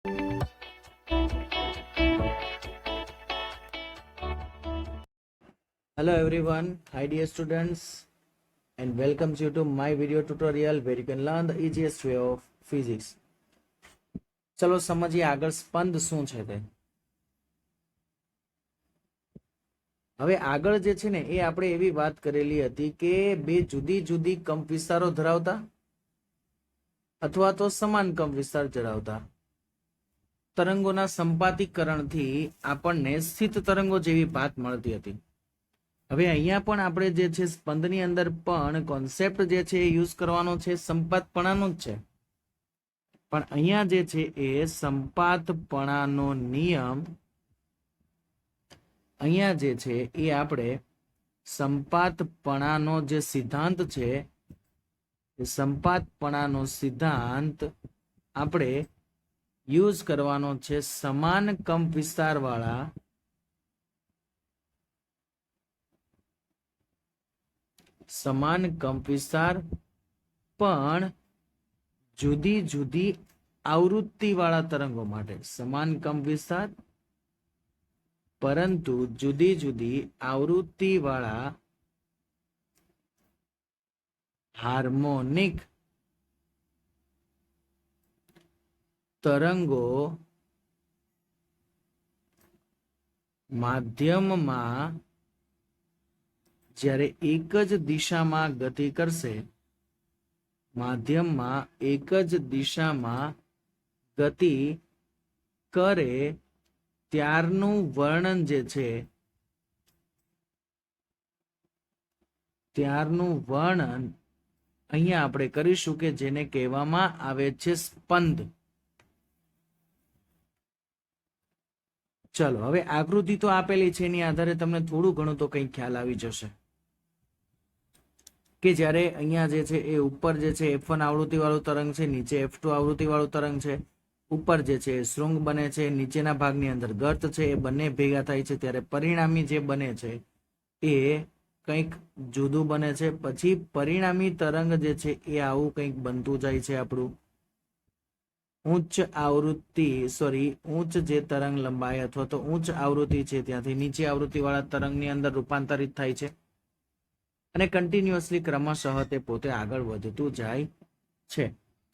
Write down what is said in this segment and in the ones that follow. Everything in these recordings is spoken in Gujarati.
Hello everyone, hi dear students, and welcome you to my video tutorial where you can learn the easiest way of physics. ચલો સમજીએ આગળ સ્પંદ શું છે તે. હવે આગળ જે છે ને એ આપણે એવી વાત કરેલી હતી કે બે જુદી જુદી કંપ વિસ્તારો ધરાવતા અથવા તો સમાન કંપ વિસ્તાર ધરાવતા તરંગોના સંપાતીકરણથી આપણને સ્થિત તરંગો જેવી ભાત મળતી હતી. હવે અહીંયા પણ આપણે જે છે સ્પંદની અંદર પણ કોન્સેપ્ટ જે છે એ યુઝ કરવાનો છે સંપાતપણાનો જ છે, પણ અહીંયા જે છે એ સંપાતપણાનો નિયમ અહીંયા જે છે એ આપણે સંપાતપણાનો જે સિદ્ધાંત છે એ સંપાતપણાનો સિદ્ધાંત આપણે યુઝ કરવાનો છે સમાન કંપ વિસ્તાર વાળા સમાન કંપ વિસ્તાર પણ જુદી જુદી આવૃત્તિ વાળા તરંગો માટે. સમાન કંપ વિસ્તાર પરંતુ જુદી જુદી આવૃત્તિ વાળા હાર્મોનિક તરંગો માધ્યમમાં જ્યારે એક જ દિશામાં ગતિ કરશે, માધ્યમમાં એક જ દિશામાં ગતિ કરે ત્યારનું વર્ણન જે છે ત્યારનું વર્ણન અહીંયા આપણે કરીશું કે જેને કહેવામાં આવે છે સ્પંદ. ચલો હવે આકૃતિ તો આપેલી છે, એની આધારે તમને થોડું ઘણું તો કંઈ ખ્યાલ આવી જશે કે જ્યારે અહીંયા જે છે એ ઉપર જે છે F1 આવૃત્તિ વાળું તરંગ છે, નીચે F2 આવૃત્તિ વાળું તરંગ છે. ઉપર જે છે શૃંગ બને છે, નીચેના ભાગની અંદર ગર્ત છે, એ બંને ભેગા થાય છે ત્યારે પરિણામી જે બને છે એ કંઈક જુદું બને છે. પછી પરિણામી તરંગ જે છે એ આવું કંઈક બનતું જાય છે આપણું ઉચ્ચ જે તરંગ લંબાઈ અથવા તો ઉચ્ચ આવૃત્તિ છે ત્યાંથી નીચે આવૃત્તિ વાળા તરંગની અંદર રૂપાંતરિત થાય છે અને કન્ટિન્યુઅસલી ક્રમશઃ તે પોતે આગળ વધતું જાય છે.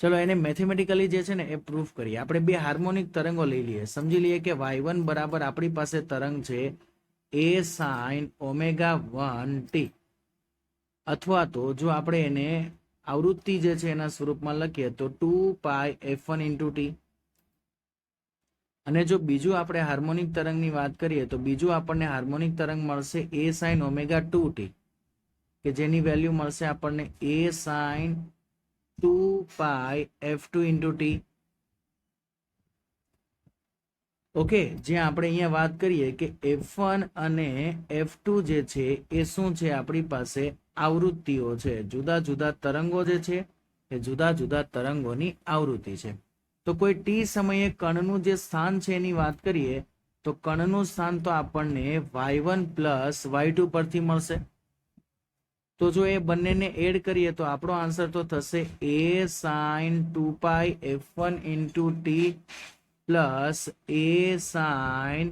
ચલો એને મેથેમેટિકલી જે છે ને એ પ્રૂફ કરીએ. આપણે બે હાર્મોનિક તરંગો લઈ લઈએ. સમજી લઈએ કે y1 બરાબર આપણી પાસે તરંગ છે a sin ω1t, અથવા તો જો આપણે એને આવૃત્તિ જે છે એના સ્વરૂપમાં લખીએ તો 2π f1 × t. અને જો બીજું આપણે હાર્મોનિક તરંગની વાત કરીએ તો બીજું આપણને હાર્મોનિક તરંગ મળશે a sin ω2t, કે જેની વેલ્યુ મળશે આપણને a sin 2π f2 × t. Okay, જ્યાં આપણે અહીંયા વાત કરીએ કે f1 અને f2 જે છે એ શું છે, આપણી પાસે આવૃત્તિઓ છે. જુદા જુદા તરંગો જે છે એ જુદા જુદા તરંગોની આવૃત્તિ છે. તો કોઈ t સમયે કણનું જે સ્થાન છે એની વાત કરીએ તો કણનું સ્થાન તો આપણને y1 + y2 પરથી મળશે. તો જો એ બંનેને એડ કરીએ તો આપણો આન્સર તો થશે a sin 2π f1 × t plus a sin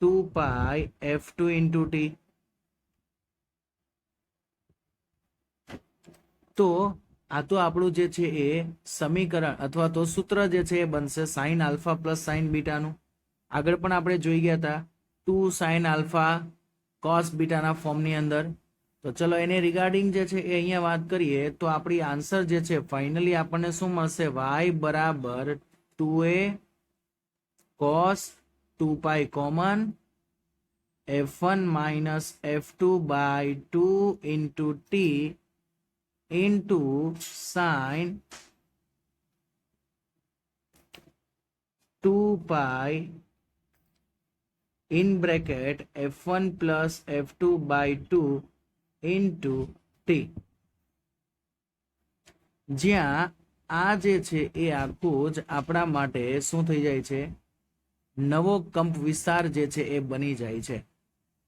2π f2 × t. તો આ તો આપણું જે છે એ સમીકરણ અથવા તો સૂત્ર જે છે એ બનશે sin α + sin β નું. આગળ પણ આપણે જોઈ ગયા હતા 2 sin α cos β ના ફોર્મની અંદર. તો ચલો એને રિગાર્ડિંગ જે છે એ અહીંયા વાત કરીએ તો આપણી આન્સર જે છે ફાઇનલી આપણને શું મળશે, y બરાબર 2a cos 2π common f1 - f2/2 × t into sin 2π in bracket f1 + f2/2 into t. જ્યાં આ જે છે એ આખું જ આપણા માટે શું થઈ જાય છે, નવો કંપ વિસ્તાર જે છે એ બની જાય છે.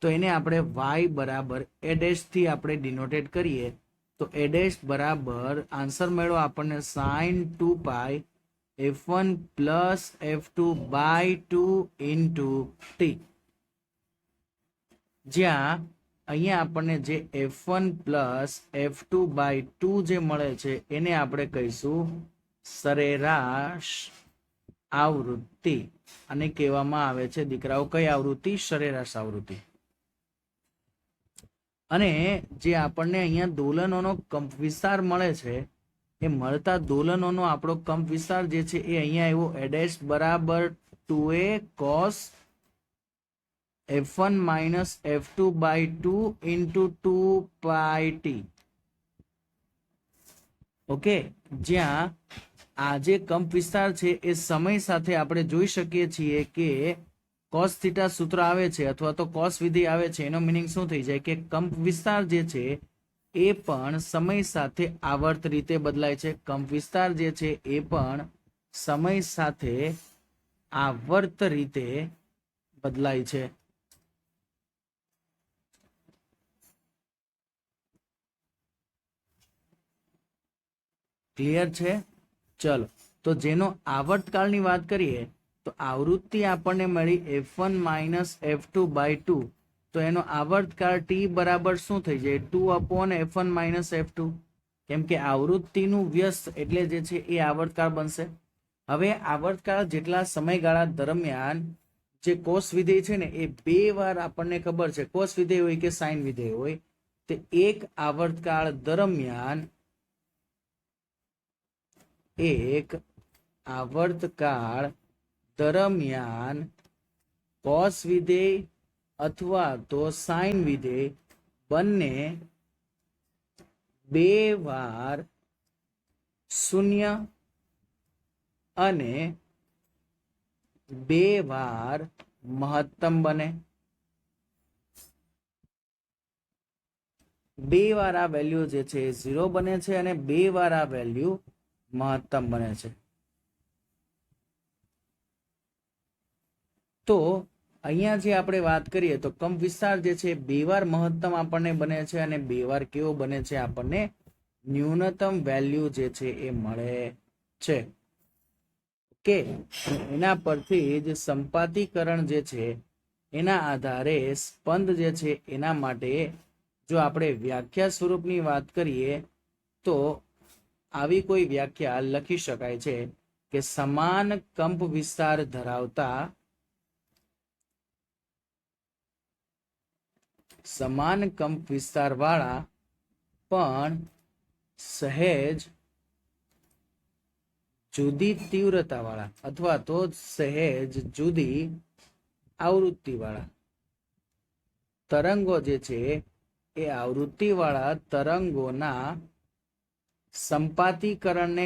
તો એને આપણે y બરાબર a' થી આપણે ડિનોટેડ કરીએ તો a' બરાબર આન્સર મળ્યો આપણને sin 2π F1 plus F2 by 2 into T, જ્યાં અહીંયા આપણને જે F1 પ્લસ F2 બાય 2 જે મળે છે એને આપણે કહીશું સરેરાશ આવૃત્તિ. અને કહેવામાં આવે છે દીકરાઓ કઈ આવૃત્તિ? સરેરાશ આવૃત્તિ. અને જે આપણને અહીંયા દોલનોનો કંપવિસ્તાર મળે છે, એ મળતા દોલનોનો આપણો કંપવિસ્તાર જે છે એ અહીંયા એવો એડેશ બરાબર 2a cos F1 minus F2 by 2 into 2 pi T. Okay, જ્યાં આ જે કંપવિસ્તાર છે એ સમય સાથે આપણે જોઈ શકીએ છીએ કે cos થીટા સૂત્ર આવે છે અથવા તો cos વિધેય આવે છે, એનો મિનિંગ શું થઈ જાય કે કંપવિસ્તાર જે છે એ પણ સમય સાથે આવર્ત રીતે બદલાય છે. કંપવિસ્તાર જે છે એ પણ સમય સાથે આવર્ત રીતે બદલાય છે. ક્લિયર છે? ચલો, તો જેનો આવર્તકાળની વાત કરીએ તો આવૃત્તિ આપણને મળી F1 માઇનસ F2 બાય 2, તો એનો આવર્તકાળ t બરાબર શું થઈ જાય? 2 અપોન F1 માઇનસ F2, કેમ કે આવૃત્તિનું વ્યસ્ત એટલે જે છે એ આવર્તકાળ બનશે. હવે આવર્તકાળ જેટલા સમયગાળા દરમિયાન જે કોસ વિધેય છે ને એ બે વાર આપણને ખબર છે, કોસ વિધેય હોય કે સાઇન વિધેય હોય, તે એક આવર્તકાળ દરમિયાન કોસ વિધેય અથવા તો સાઇન વિધેય બંને બે વાર શૂન્ય અને બે વાર મહત્તમ બને. બે વાર આ વેલ્યુ જે છે 0 બને છે અને બે વાર આ વેલ્યુ મહત્તમ બને છે. તો અહીંયા જે આપણે વાત કરીએ તો કંપવિસ્તાર જે છે બે વાર મહત્તમ આપણને બને છે અને બે વાર કેવો બને છે? આપણને ન્યૂનતમ વેલ્યુ જે છે એ મળે છે. કે એના પરથી જ સંપાતીકરણ જે છે એના આધારે સ્પંદ જે છે એના માટે જો આપણે વ્યાખ્યા સ્વરૂપની વાત કરીએ તો આવી કોઈ વ્યાખ્યા લખી શકાય છે કે સમાન કંપ વિસ્તાર ધરાવતા સમાન કંપ વિસ્તાર વાળા પણ સહેજ જુદી તીવ્રતા વાળા અથવા તો સહેજ જુદી આવૃત્તિ વાળા તરંગો જે છે એ આવૃત્તિ વાળા તરંગોના સંપાતીકરણને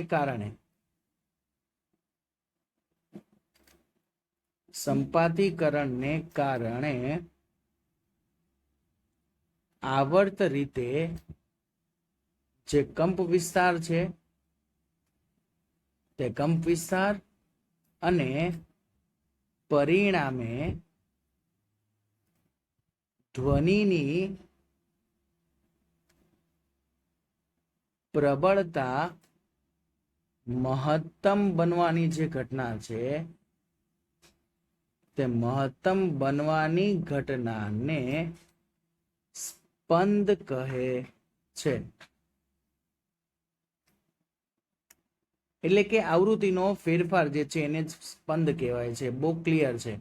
કારણે આવર્ત રીતે જે કંપ વિસ્તાર છે તે કંપ વિસ્તાર અને પરિણામે ધ્વનિની પ્રબળતા મહત્તમ બનવાની જે ઘટના છે તે મહત્તમ બનવાની ઘટનાને સ્પંદ કહે છે. એટલે કે આવૃત્તિનો ફેરફાર જે છે એને સ્પંદ કહેવાય છે. બહુ ક્લિયર છે.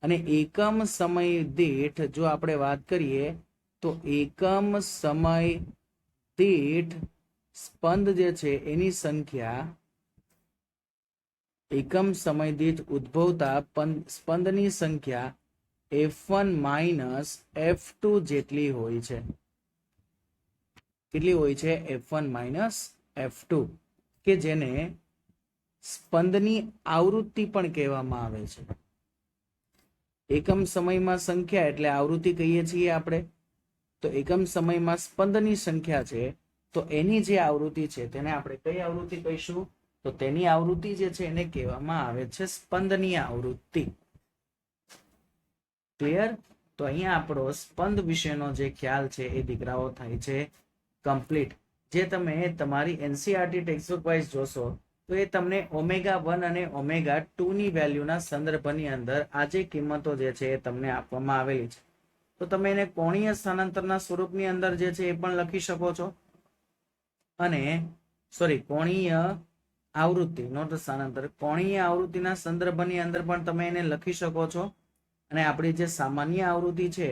અને એકમ સમય દીઠ જો આપણે વાત કરીએ તો એકમ સમય દીઠ સ્પંદ જે છે એની સંખ્યા એકમ સમય દીઠ ઉદ્ભવતા સ્પંદની સંખ્યા F1 માઇનસ F2 જેટલી હોય છે. કેટલી હોય છે? F1 માઇનસ F2, કે જેને સ્પંદની આવૃત્તિ પણ કહેવામાં આવે છે. એકમ સમયમાં સંખ્યા એટલે આવૃત્તિ કહીએ છીએ આપણે. તો એકમ સમયમાં સ્પંદની સંખ્યા છે તો એની જે આવૃત્તિ છે તેને આપણે કઈ આવૃત્તિ કહીશું? તો તેની આવૃત્તિ જે છે એને કહેવામાં આવે છે સ્પંદની આવૃત્તિ. ક્લિયર? તો અહીંયા આપણો સ્પંદ વિશેનો જે ખ્યાલ છે એ દીકરાઓ થાય છે કમ્પ્લીટ. જે તમે તમારી NCERT ટેક્સ્ટબુક વાઇઝ જોશો તો તો એ તમને ω1 અને ω2 ની વેલ્યુના સંદર્ભની અંદર આ જે કિંમતો જે છે એ તમને આપવામાં આવેલી છે. તો તમે એને કોણીય સ્થાનાંતરના સ્વરૂપની અંદર જે છે એ પણ લખી શકો છો, અને કોણીય આવૃત્તિ નોટ સ્થાનાંતર, કોણીય આવૃત્તિના સંદર્ભની અંદર પણ તમે એને લખી શકો છો. અને આપણી જે સામાન્ય આવૃત્તિ છે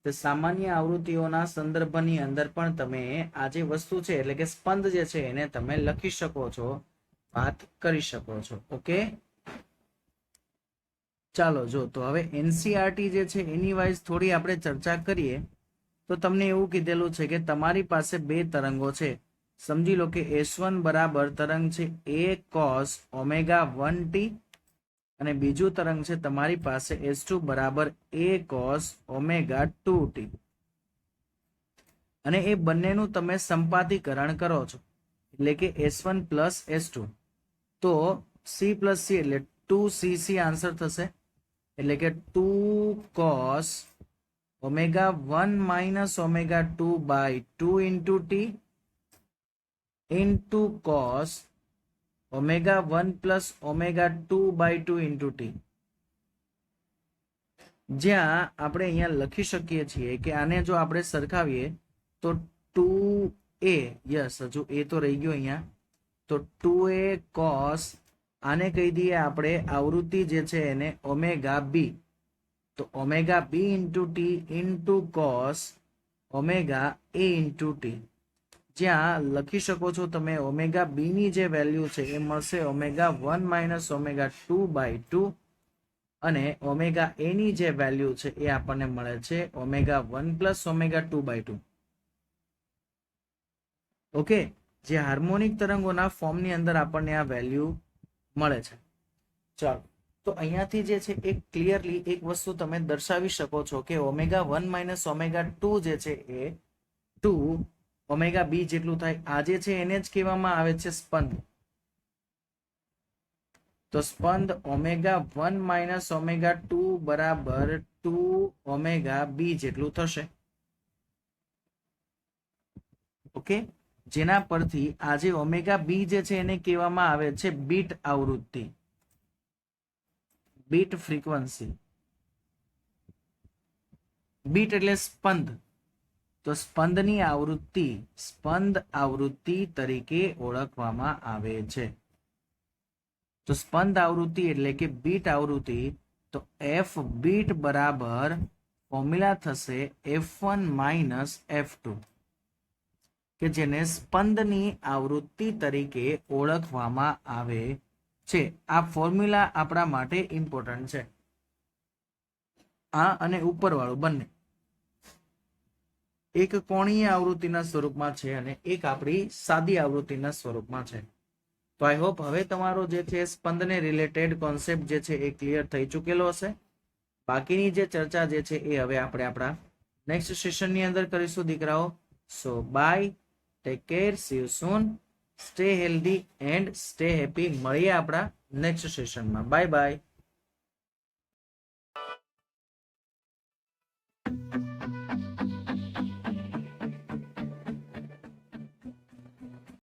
તે સામાન્ય આવૃત્તિઓના સંદર્ભની અંદર પણ તમે આ જે વસ્તુ છે એટલે કે સ્પંદ જે છે એને તમે લખી શકો છો, વાત કરી શકો છો. ઓકે, ચાલો જો તો હવે એનસીઆરટી જે છે એની વાઇઝ થોડી આપણે ચર્ચા કરીએ. તો તમને એવું કીધેલું છે કે તમારી પાસે બે તરંગો છે. સમજી લો કે S1 બરાબર તરંગ છે a cos ω1t અને બીજું તરંગ છે તમારી પાસે S2 બરાબર a cos ω2t, અને એ બંનેનું તમે સંપાતીકરણ કરો છો એટલે કે S1 પ્લસ S2. તો C પ્લસ C એટલે 2cc આન્સર થશે, એટલે કે 2 cos ω1 minus ω2 by 2 into t into cos ω1 plus ω2 by 2 into t. જ્યાં આપણે અહીંયા લખી શકીએ છીએ કે આને જો આપણે સરખાવીએ તો 2a, યસ હજુ એ તો રહી ગયો અહીંયા, તો 2a cos, આને કહી દઈએ આપણે આવૃત્તિ જે છે એને ઓમેગા બી, તો omega B into T into cos omega A into T. જ્યાં લખી શકો છો તમે ઓમેગા બી ની જે વેલ્યુ છે એ મળશે ω1 માઇનસ ω2 બાય 2, અને ઓમેગા એ ની જે વેલ્યુ છે એ આપણને મળે છે ω1 પ્લસ ω2 બાય 2. ઓકે, જે હાર્મોનિક તરંગોના ફોર્મની અંદર આપણને આ વેલ્યુ મળે છે. ચાલો, તો અહીંયાથી જે છે એક ક્લિયરલી એક વસ્તુ તમે દર્શાવી શકો છો કે ω1 માઇનસ ω2 જે છે એ 2 ઓમેગા બી જેટલું થાય. આ જે છે એને જ કહેવામાં આવે છે સ્પંદ. તો સ્પંદ ω1 માઇનસ ω2 બરાબર 2 ઓમેગા બી જેટલું થશે. ઓકે, જેના પરથી આજે ઓમેગા બી જે છે એને કહેવામાં આવે છે બીટ આવૃત્તિ, બીટ ફ્રીક્વન્સી. બીટ એટલે સ્પંદ, તો સ્પંદની આવૃત્તિ સ્પંદ આવૃત્તિ તરીકે ઓળખવામાં આવે છે. તો સ્પંદ આવૃત્તિ એટલે કે બીટ આવૃત્તિ, તો એફ બીટ બરાબર ફોર્મ્યુલા થશે F1 માઇનસ F2, કે જેને સ્પંદની આવૃત્તિ તરીકે ઓળખવામાં આવે છે. આ ફોર્મ્યુલા આપણા માટે ઇમ્પોર્ટન્ટ છે. આ અને ઉપરવાળું બંને એક કોણીય આવૃત્તિના સ્વરૂપમાં છે અને એક આપણી સાદી આવૃત્તિના સ્વરૂપમાં છે. તો આઈ હોપ હવે તમારો જે છે સ્પંદને રિલેટેડ કોન્સેપ્ટ જે છે એ ક્લિયર થઈ ચૂકેલો હશે. બાકીની જે ચર્ચા જે છે એ હવે આપણે આપણા નેક્સ્ટ સેશનની અંદર કરીશું દીકરાઓ. So bye, take care, see you soon, stay healthy and stay happy. મળીએ આપણા નેક્સ્ટ સેશનમાં. Bye by.